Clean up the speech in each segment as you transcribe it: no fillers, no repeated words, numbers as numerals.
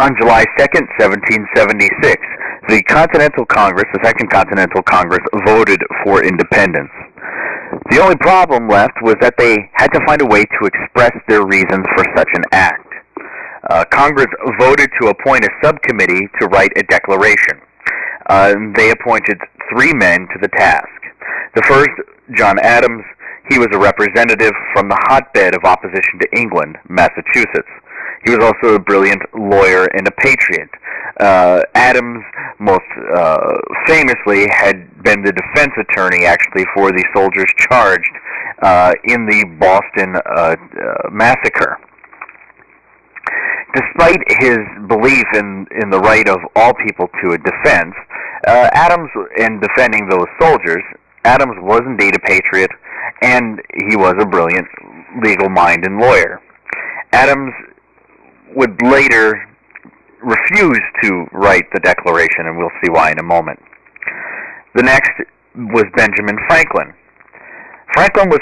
On July 2nd, 1776, the Continental Congress, the Second Continental Congress, voted for independence. The only problem left was that they had to find a way to express their reasons for such an act. Congress voted to appoint a subcommittee to write a declaration. They appointed 3 men to the task. The first, John Adams, he was a representative from the hotbed of opposition to England, Massachusetts. He was also a brilliant lawyer and a patriot. Adams, most famously, had been the defense attorney, actually, for the soldiers charged in the Boston massacre. Despite his belief in the right of all people to a defense, Adams, in defending those soldiers, Adams was indeed a patriot, and he was a brilliant legal mind and lawyer. Adams would later refuse to write the Declaration, and we'll see why in a moment. The next was Benjamin Franklin. Franklin was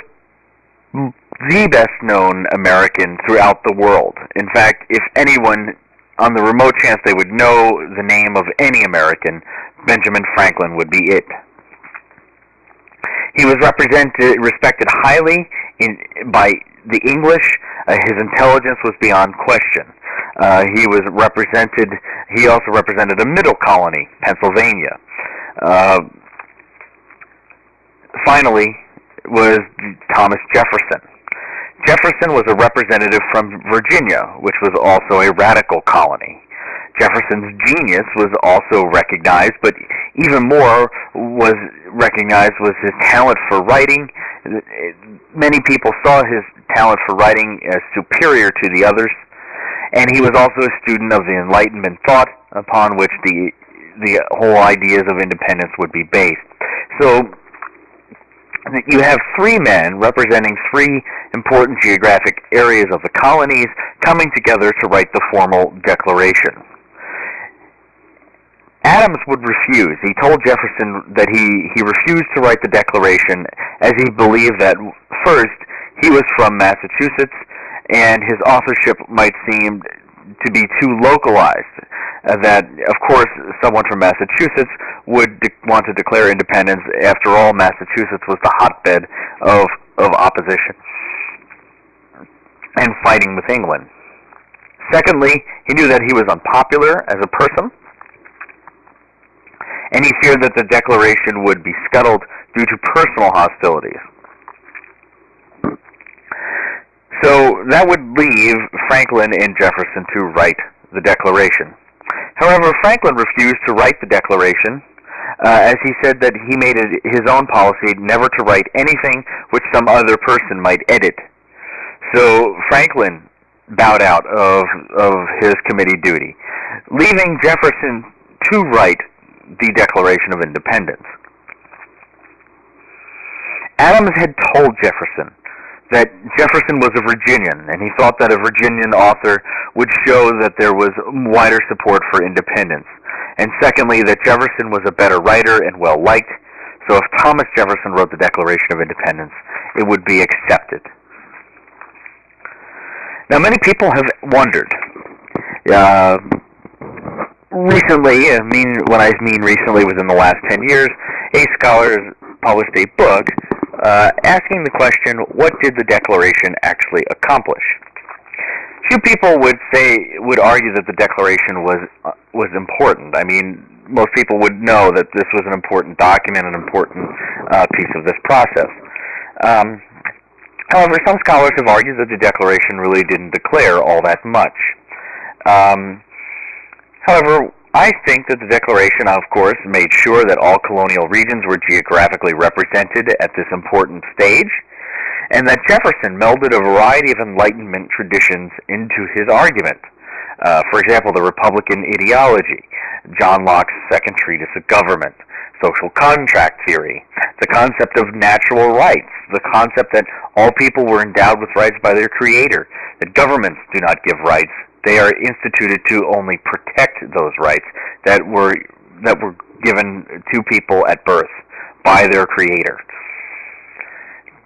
the best-known American throughout the world. In fact, if anyone, on the remote chance they would know the name of any American, Benjamin Franklin would be it. He was respected highly by the English. His intelligence was beyond question. He also represented a middle colony, Pennsylvania. Finally was Thomas Jefferson. Jefferson was a representative from Virginia, which was also a radical colony. Jefferson's genius was also recognized, but even more was recognized was his talent for writing. Many people saw his talent for writing as superior to the others, and he was also a student of the Enlightenment thought upon which the whole ideas of independence would be based. So you have 3 men representing 3 important geographic areas of the colonies coming together to write the formal declaration. Adams would refuse. He told Jefferson that he refused to write the Declaration as he believed that, first, he was from Massachusetts, and his authorship might seem to be too localized. That, of course, someone from Massachusetts would want to declare independence. After all, Massachusetts was the hotbed of opposition and fighting with England. Secondly, he knew that he was unpopular as a person, and he feared that the Declaration would be scuttled due to personal hostilities. So that would leave Franklin and Jefferson to write the Declaration. However, Franklin refused to write the Declaration, as he said that he made it his own policy never to write anything which some other person might edit. So Franklin bowed out of his committee duty, leaving Jefferson to write the Declaration of Independence. Adams had told Jefferson that Jefferson was a Virginian, and he thought that a Virginian author would show that there was wider support for independence. And secondly, that Jefferson was a better writer and well-liked, so if Thomas Jefferson wrote the Declaration of Independence, it would be accepted. Now, many people have wondered, recently, when I mean recently within the last 10 years, a scholar has published a book asking the question, what did the Declaration actually accomplish? Few people would argue that the Declaration was important. I mean, most people would know that this was an important document, an important piece of this process. However, some scholars have argued that the Declaration really didn't declare all that much. However, I think that the Declaration, of course, made sure that all colonial regions were geographically represented at this important stage, and that Jefferson melded a variety of Enlightenment traditions into his argument. For example, the Republican ideology, John Locke's Second Treatise of Government, social contract theory, the concept of natural rights, the concept that all people were endowed with rights by their Creator, that governments do not give rights. They are instituted to only protect those rights that were given to people at birth by their Creator.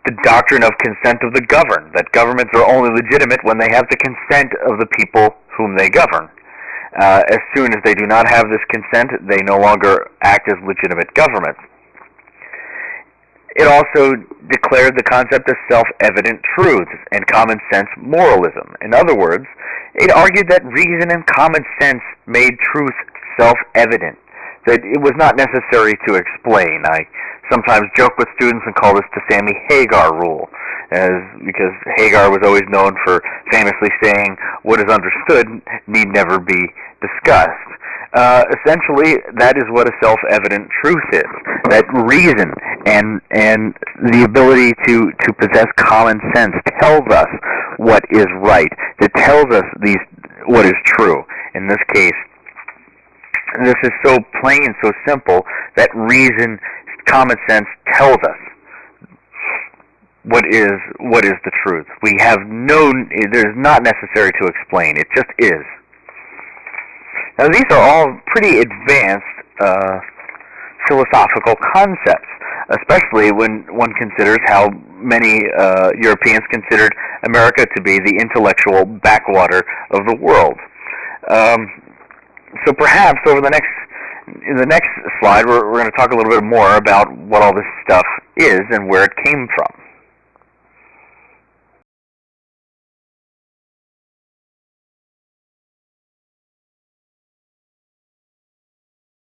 The doctrine of consent of the governed, that governments are only legitimate when they have the consent of the people whom they govern. As soon as they do not have this consent, they no longer act as legitimate governments. It also declared the concept of self-evident truths and common sense moralism. In other words, it argued that reason and common sense made truth self-evident, that it was not necessary to explain. I sometimes joke with students and call this the Sammy Hagar rule, because Hagar was always known for famously saying, "What is understood need never be discussed." Essentially, that is what a self-evident truth is. That reason and the ability to possess common sense tells us what is right. That tells us what is true. In this case, this is so plain, so simple, that reason, common sense tells us what is the truth. It is not necessary to explain. It just is. Now, these are all pretty advanced philosophical concepts, especially when one considers how many Europeans considered America to be the intellectual backwater of the world. So perhaps in the next slide, we're going to talk a little bit more about what all this stuff is and where it came from.